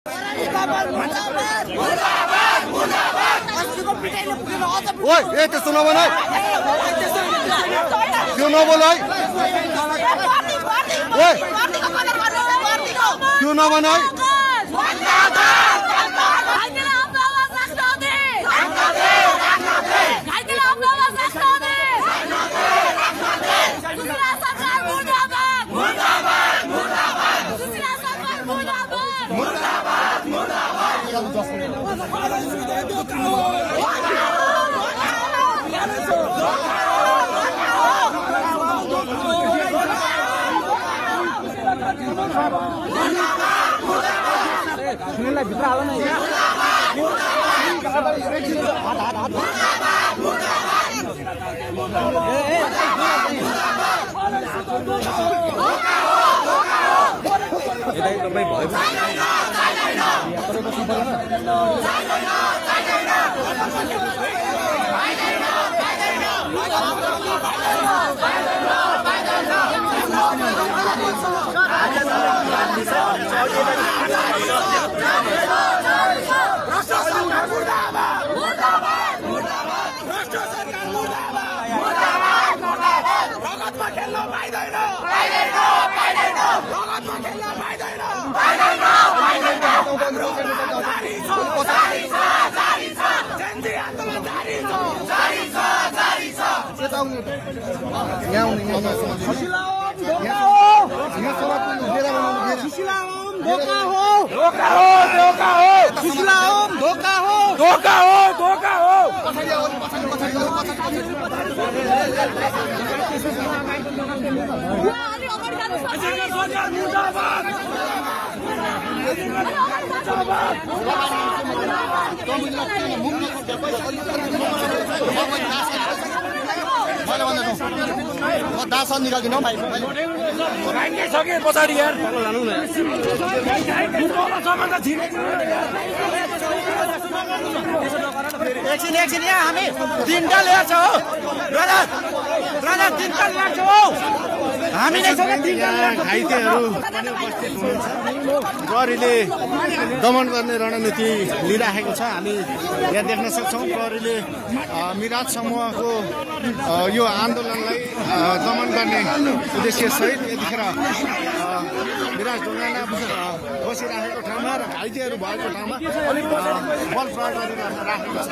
ओए ए त्यस्तो नबोल है त्यो नबोल है ओए त्यो नबोल है भित्र हाल न दासन निकाल्दिनु भाइ सके पछाडि यार एकछिन यहाँ हामी तीनटा ल्याएको छ हो ब्रदर तीनटा ल्याएको छ हो हामी नै सँगै तीनटा घाइतेहरू पनि उपस्थित हुनुहुन्छ प्रहरीले दमन गर्ने रणनीति लिइराखेको छ हामी यहाँ देख्न सक्छौँ प्रहरीले मिराज समूहको यो आन्दोलनलाई दमन गर्ने उद्देश्य सहित यतिखेर मिराज ढुङ्गाना बसिराखेको ठाउँमा र घाइतेहरू भएको ठाउँमा बल प्रयोग गरेर राखेको छ।